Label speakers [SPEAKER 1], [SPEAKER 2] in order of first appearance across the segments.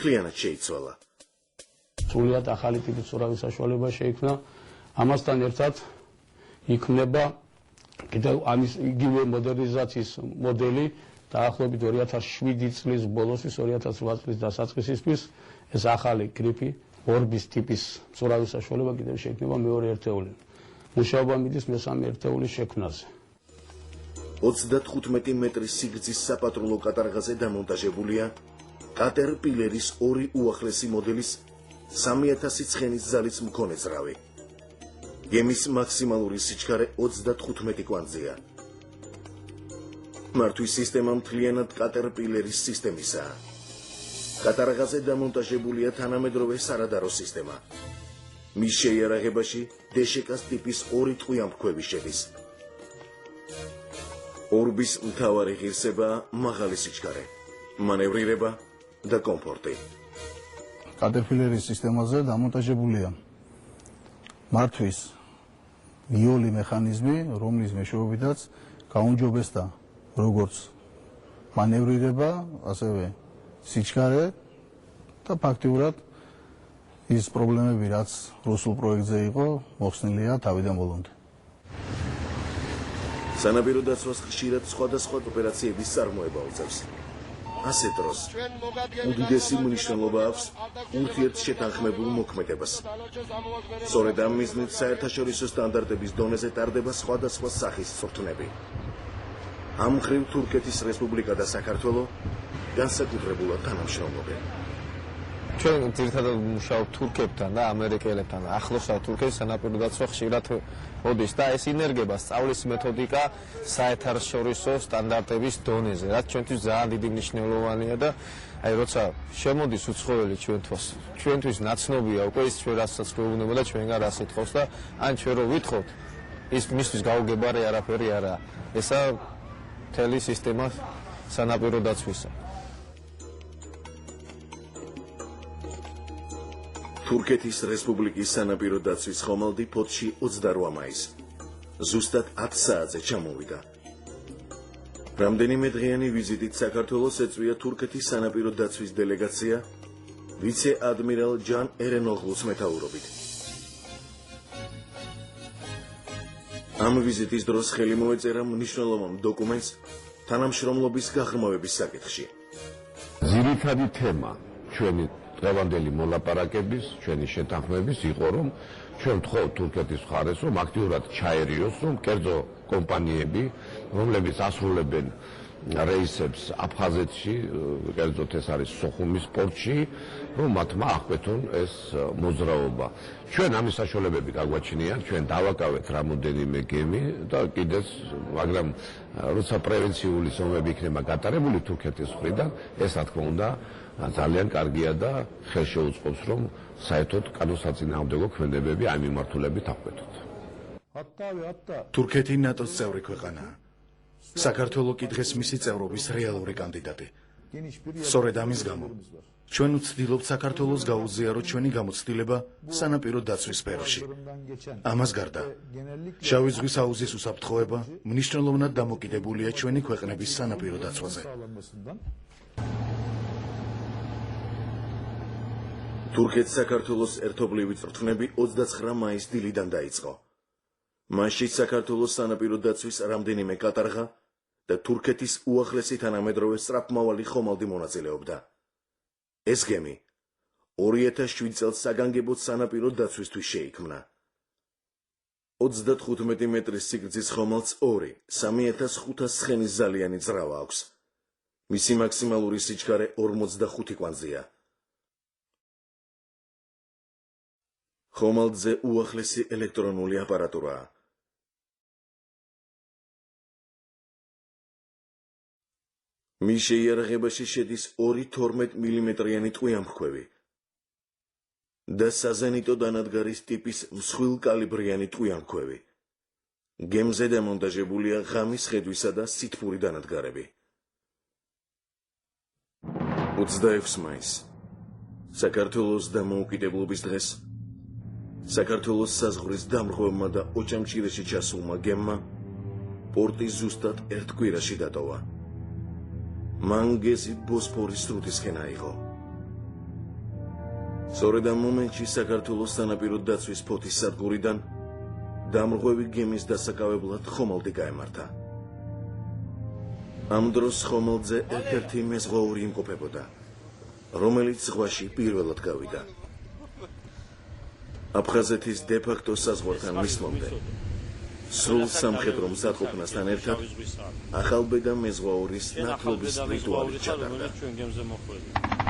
[SPEAKER 1] მთლიანად შეიცვალა.
[SPEAKER 2] სრულიად ახალი ტიპის ურავის საშუალება შეიქმნა. ამასთან ერთად იქმნება კიდევ ამის იგივე მოდერნიზაციის მოდელი დაახლოებით 2007 წლის ბოლოსთვის 2008 წლის დასაწყისისთვის ეს ახალი გრიფი ორბის ტიპის ურავის საშუალება კიდევ შეიქმნება მეორე ერთეული. მუშაობა მიდის მესამე ერთეულის შექმნაზე.
[SPEAKER 1] 35 მეტრის სიგრძის საპატრულო კატარღაზე დამონტაჟებულია კატერპილერის ორი უახლესი მოდელის 3000 ცხენის ძალის მქონე ძრავი. გემის მაქსიმალური სიჩქარე 35 კვანძია. მართვის სისტემა მთლიანად კატერპილერის სისტემისაა. კატარღაზე დამონტაჟებულია თანამედროვე სარადარო სისტემა. მის შეიარაღებაში დეშეკას ტიპის ორი ტყვიამფრქვევი შედის. ორბის მთავარი ღირსებაა მაღალი სიჩქარე, მანევრირება და კომფორტი.
[SPEAKER 3] კატერპილერის სისტემაზე დამონტაჟებულია მართვის იოლი მექანიზმი, რომლის მეშვეობითაც გაუმჯობესდა როგორც მანევრირება, ასევე სიჩქარე და ფაქტიურად ის პრობლემები, რაც რუსულ პროექტზე იყო, მოხსნილია თავიდან ბოლომდე.
[SPEAKER 1] სანაპირო დაცვას ხშირად სხვადასხვა ოპერაციების წარმოება უწევს. ასეთ დროს უდიდესი მნიშვნელობა აქვს ურთიერთშეთანხმებულ მოქმედებას. სწორედ ამ მიზნით საერთაშორისო სტანდარტების დონეზე ტარდება სხვადასხვა სახის წვრთნები. ამ მხრივ თურქეთის რესპუბლიკა და საქართველო განსაკუთრებულად თანამშრომლობენ.
[SPEAKER 4] ჩვენ ძირითადად ვმუშაობთ თურქებთან და ამერიკელებთან. ახლოსა თურქეთის სანაპირო დაცვა ხშირად მოდის და ეს ინერგება სწავლის მეთოდიკა საერთაშორისო სტანდარტების დონეზე, რაც ჩვენთვის ძალიან დიდი მნიშვნელოვანია და აი როცა შემოდის უცხოელი ჩვენთვის ნაცნობია უკვე ის ჩვენ რასაც გვეუბნება და ჩვენგან რას ეთხოვს და ან ჩვენ რო ვითხოვთ ის მისთვის გაუგებარი არაფერი არა. ესა მთელი სისტემა სანაპირო დაცვისა.
[SPEAKER 1] თურქეთის რესპუბლიკის სანაპირო დაცვის ხომალდი ფოთში 28 მაისს. ზუსტად 10 საათზე ჩამოვიდა. რამდენიმე დღიანი ვიზიტით საქართველოს ეწვია თურქეთის სანაპირო დაცვის დელეგაცია ვიცე-ადმირალ ჯან ერენოღლუს მეთაურობით. ამ ვიზიტის დროს ხელი მოეწერა მნიშვნელოვან დოკუმენტს თანამშრომლობის გაღრმავების საკითხში.
[SPEAKER 5] ძირითადი თემა ჩვენი დღევანდელი მოლაპარაკების, ჩვენი შეთანხმების იყო, რომ ჩვენ ვთხოვთ თურქეთის მხარეს, რომ აქტიურად ჩაერიოს, რომ კერძო კომპანიები, რომლებიც ასრულებენ რეისებს აფხაზეთში, კერძოდ ეს არის სოხუმის პორტში, რომ მათმა აღკვეთონ ეს მოძრაობა. ჩვენ ამის საშუალებები გაგვაჩნიათ, ჩვენ დავაკავეთ რამოდენიმე გემი და კიდეც, მაგრამ როცა პრევენციული ზომები იქნება გატარებული თურქეთის მხრიდან, ეს რა თქმა უნდა ძალიან კარგია და ხელს შეუწყობს, რომ საერთოდ კანონსაწინააღმდეგო ქმედებები ამ მიმართულებით აღკვეთოთ.
[SPEAKER 6] თურქეთი ნატოს წევრი ქვეყანაა. საქართველო კი დღეს მისი წევრობის რეალური კანდიდატი. სწორედ ამის გამო ჩვენ ვცდილობთ საქართველოს გაუზიაროთ ჩვენი გამოცდილება სანაპირო დაცვის სფეროში. ამას გარდა შავი ზღვის აუზის უსაფრთხოება მნიშვნელოვნად დამოკიდებულია ჩვენი ქვეყნების სანაპირო დაცვაზე.
[SPEAKER 1] თურქეთ-საქართველოს ერთობლივი წვრთნები 29 მაისს დილიდან დაიწყო. მასში საქართველოს სანაპირო დაცვის რამდენიმე კატარღა და თურქეთის უახლესი თანამედროვე სწრაფმავალი ხომალდი მონაწილეობდა. ეს გემი 2007 წელს საგანგებოდ სანაპირო დაცვისთვის შეიქმნა. 35 მეტრის სიგრძის ხომალდს 3500 ცხენის ზალიანი ძრავა აქვს. მისი მაქსიმალური სიჩქარე 45 კვანძია. ხომალდზე უახლესი ელექტრონული აპარატურაა. მის შეიარაღებაში შედის 2.12 მმ-იანი ტყვიამფრქვევი და საზენიტო დანადგარის ტიპის მსხვილკალიბრიანი ტყვიამფრქვევი. გემზე დამონტაჟებულია ღამის ხედვისა და სითბური დანადგარები. 26 მაისს საქართველოს დამოუკიდებლობის დღეს საქართველოს საზღვრის დამრღვევმა და ოჭამჭირეში ჩასულმა გემმა პორტი ზუსტად ერთ კვირაში დატოვა. მან გეზი ბოსფორის სრუტისკენ აიღო. სწორედ ამ მომენტში საქართველოს სანაპირო დაცვის ფოთის სადგურიდან დამრღვევი გემის დასაკავებლად ხომალდი გაემართა. ამ დროს ხომალდზე ერთ-ერთი მეზღვაური იმყოფებოდა, რომელიც ზღვაში პირველად გავიდა. აფხაზეთის დე-ფაქტო საზღვართან მისვლამდე სრულ სამხედრო მზადყოფნასთან ერთად ახალბედა მეზღვაურის ნათლობის რიტუალი ჩატარდა.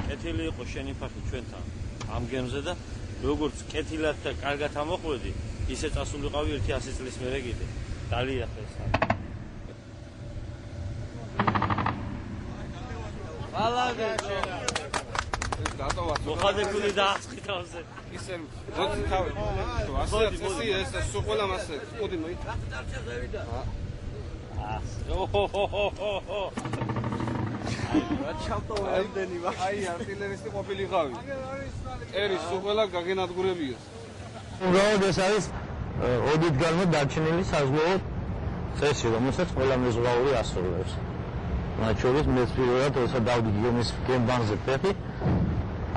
[SPEAKER 7] კეთილი იყო შენი ფახი ჩვენთან ამ გემზე და როგორც კეთილად და კარგად ამოხვედი, ისე წასულიყავი 100 წლის მერე კიდე. დალიახეს. მოხადებული დაასხი თავზე.
[SPEAKER 8] ისე როცა თავი ასე ეს სულ მასე მოდი მოი. აი არტილერისტი ყოფილიყავი. ერის სულ გაგენადგურებია.
[SPEAKER 4] უბრალოდ ეს არის ოდით გარმა დარჩენილი საზღვაო წესი, რომელსაც ყველა მეზღვაური ასრულებს. მათ შორის მეც პირველად როცა დავდით გემის გემბანზე ფეხი,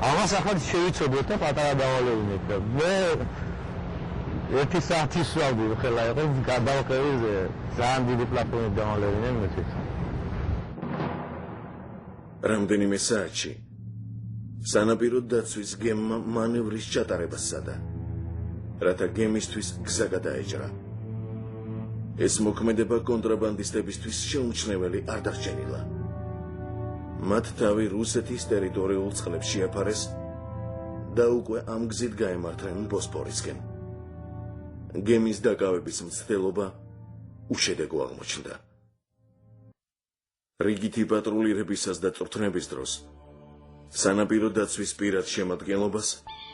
[SPEAKER 4] ამას ახლა შევიცოდეთ და პატარა დავალებინეთ და მე 1 საათი სვავდი ხელა იყო გადავყევი ძალიან დიდი პლატფორმით დავალებინე მე თვითონ.
[SPEAKER 1] რამდენიმე საათში სანაპირო დაცვის გემმა მანევრის ჩატარებას სცადა, რათა გემისთვის გზა გადაეჭრა. ეს მოქმედება კონტრაბანდისტებისთვის შეუმჩნეველი არ დარჩენილა. მათ თავი რუსეთის ტერიტორიულ წყლებს შეაფარეს და უკვე ამ გზით გაემართნენ ბოსფორისკენ. გემის დაკავების მცდელობა უშედეგო აღმოჩნდა. რიგითი პატრულირებისას და წვრთნების დროს სანაპირო დაცვის პირად შემადგენლობას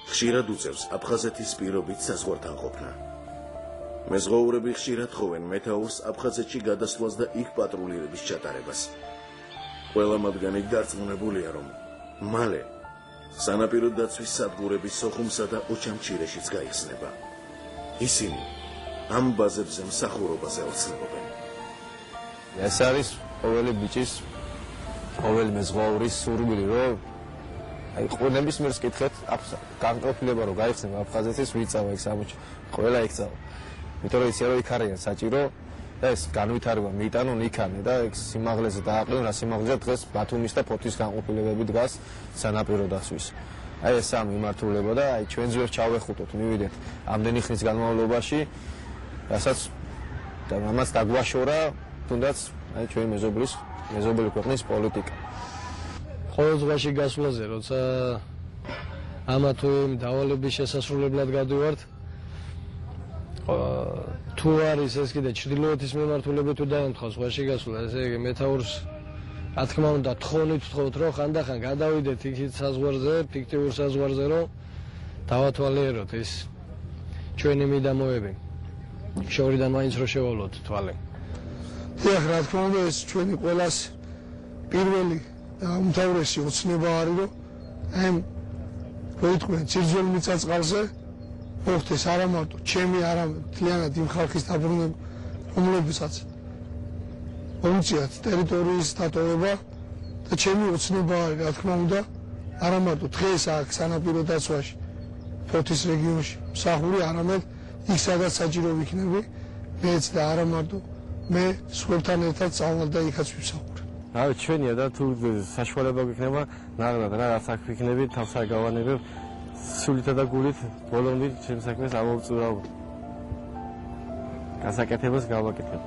[SPEAKER 1] ხშირად უწევს აფხაზეთის პირობით საზღვართან ყოფნა. მეზღვაურები ხშირად ხოვენ მეთაურს აფხაზეთში გადასვლას და იქ პატრულირების ჩატარებას. ყველა მათგანი დარწმუნებულია, რომ მალე სანაპირო დაცვის სადგურების სოხუმსა და ოჩამჩირეშიც გაიხსნება. ისინი ამ ბაზებზე მსახურობაზე ოცნებობენ.
[SPEAKER 4] ეს არის ყოველი ბიჭის, ყოველი მეზღვაურის სურვილი, რომ აი ყურნების მერს კითხეთ, განყოფილება რომ გაიხსნება აფხაზეთის ვიწავა იქ სამუჩი, ყველა იქცავა. იმიტომ რომ იციან რომ იქ არიან საჭირო და ეს განვითარება მიიტანონ იქანე და ეგ სიმაღლეზე დააყრენ, რა სიმაღლეზე დღეს ბათუმის და ფოთის განყოფილებები დგას სანაპირო დაცვის. აი ეს ამ მიმართულება და აი ჩვენ ძვერ ჩავეხუტოთ, მივიდეთ ამდენი ხნის განმავლობაში, რასაც და ამას დაგვაშორა თუნდაც აი ჩვენ მეზობელი ქვეყნის პოლიტიკა.
[SPEAKER 9] ყოველ ზღვაში გასვლაზე, როცა ამა თუ იმ დავალების შესასრულებლად გადივართ, თუ არის ეს კიდე ჩრდილოეთის მიმართულებით თუ დაემთხვა ზღვაში გასვლა, ესე იგი მეთაურს რა თქმა უნდა თხოვნით ვთხოვთ, რომ ხანდახან გადავიდეთ იქით საზღვარზე, ფიქტიურ საზღვარზე, რომ დავათვალიეროთ ის ჩვენი მიდამოები. შორიდან მაინც რო შევალოთ თვალე.
[SPEAKER 10] დიახ, რა თქმა უნდა, ეს ჩვენი ყველას პირველი და უმთავრესი ოცნება არის, რომ აი მოიტყვენ ძირძველ მიწა-წყალზე მოხდეს არა მარტო ჩემი, არამედ მთლიანად იმ ხალხის დაბრუნება, რომლებსაც მოუწიათ ტერიტორიის დატოვება და ჩემი ოცნება არის, რა თქმა უნდა, არა მარტო დღეს აქ სანაპირო დაცვაში, ფოთის რეგიონში მსახური, არამედ იქ სადაც საჭირო ვიქნები, მეც და არა მარტო მე სხვებთან ერთად წავალ და იქაც ვისაუბრე.
[SPEAKER 4] რავი, ჩვენია და თუ საშუალება გიქნება, ნაღდად რა რაც აქ ვიქნები, თავს არ გავანებებ, სულითა და გულით ბოლომდე ჩემს საქმეს ამოვწურავ. გასაკეთებას გავაკეთებ.